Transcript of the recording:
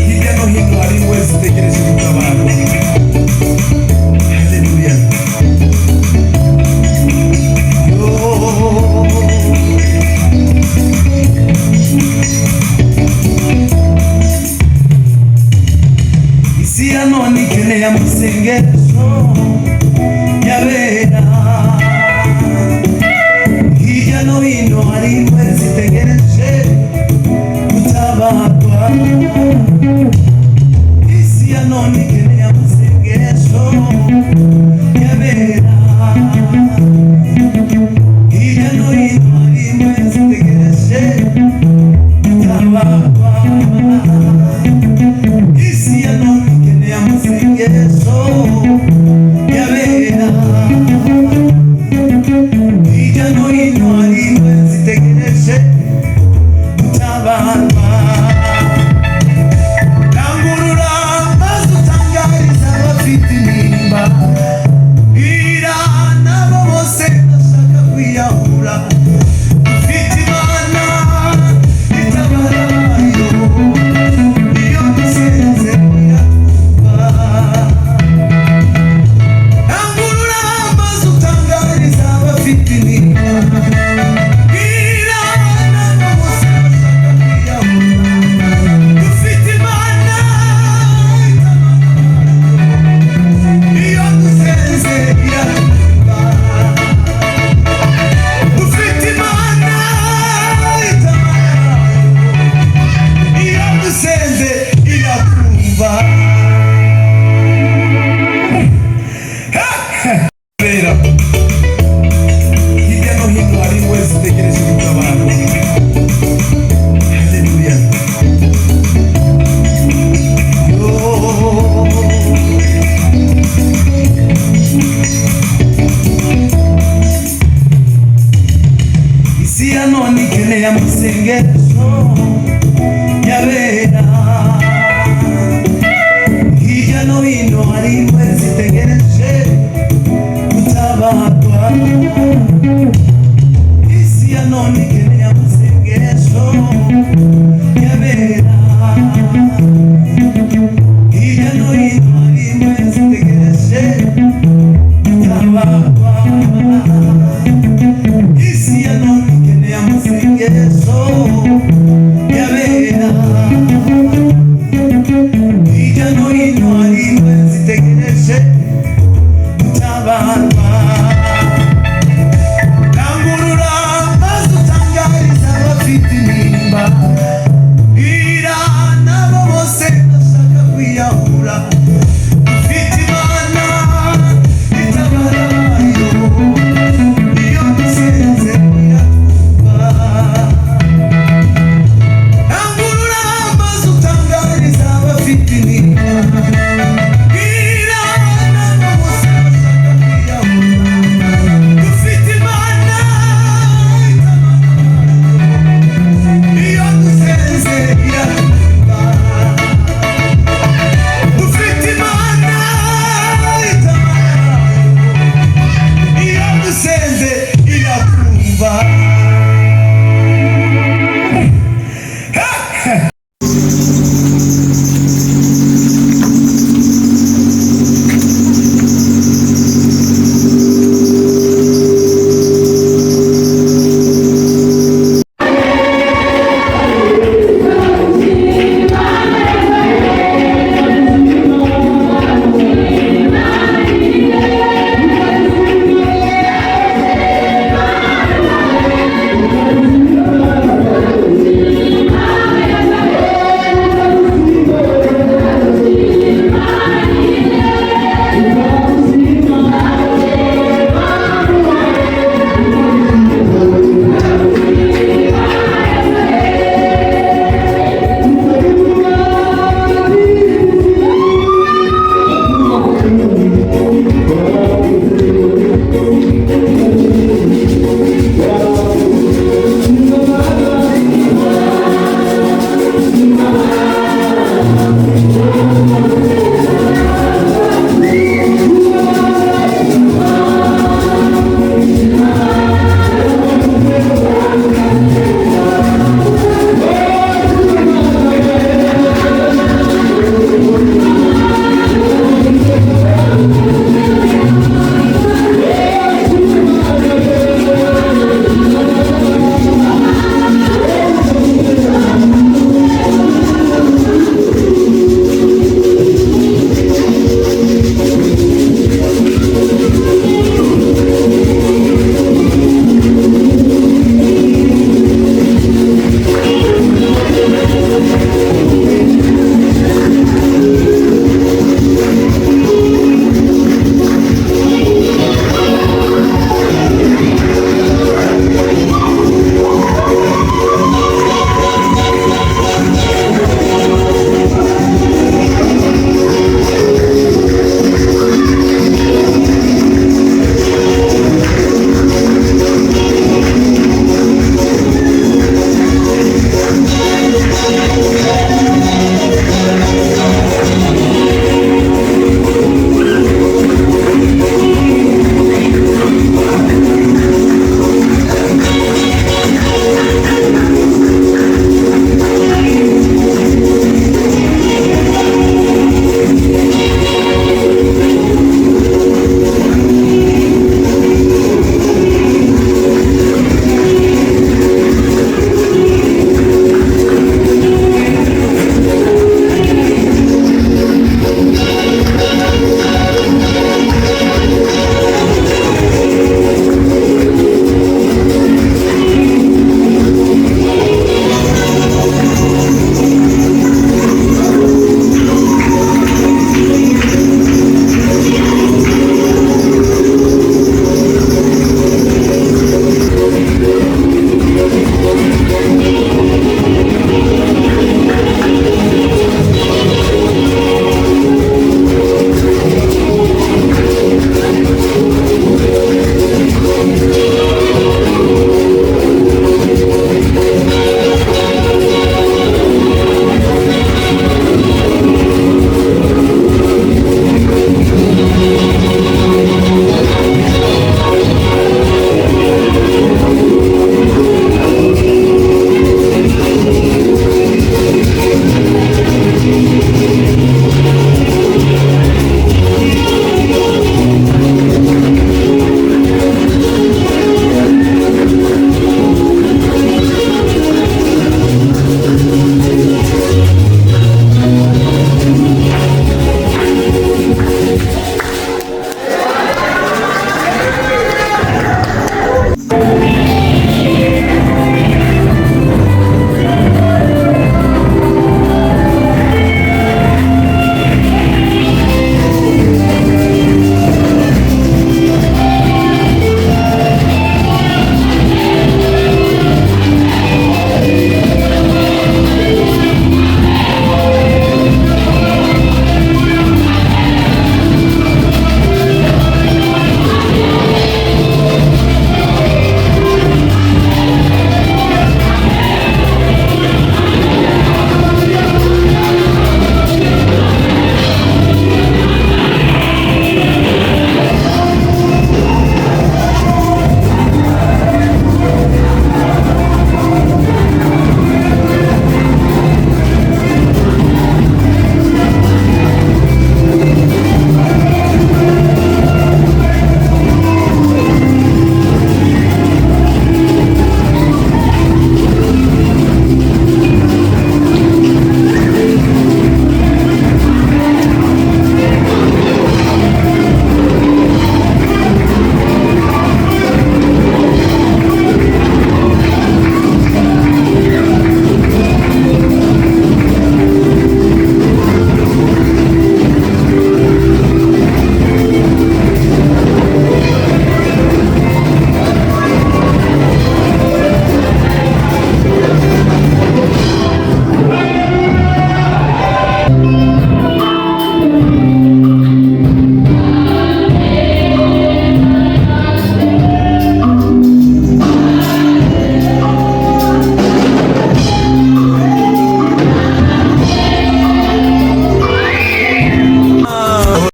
Hirya no hino hari ingwe zitegereje gutabara. Haleluya. Isi ya none ikeneye amasengesho yabera. Hirya no hino hari ingwe zitegereje gutabarwa. Isi ya none ikeneye amasengesho yabera. Hirya no hino hari ingwe zitegereje gutabarwa. Isi ya none ikeneye amasengesho yabera. Hirya no hino hari ingwe zitegereje gutabarwa. Rangurura maze utangariza abafite intimba, bwira n'abo bose bashaka kwiyahura. Ufite Imana itabara abayo, iyo dusenze iratwumva. Rangurura maze utangariza abafite intimba, bwira n'abo bose bashaka kwiyahura. Ufite Imana iyo dusenze iratwumva. Ufite Imana iyo dusenze iratwumva. Hirya no hino hari ingwe zitegereje gutabara. Haleluya. Isi ya none ikeneye amasengesho yabera. Hirya no hino hari ingwe zitegereje gutabarwa. Isi ya none ikeneye amasengesho yabera. Hirya no hino hari ingwe zitegereje gutabarwa. Isi ya none ikeneye amasengesho yabera.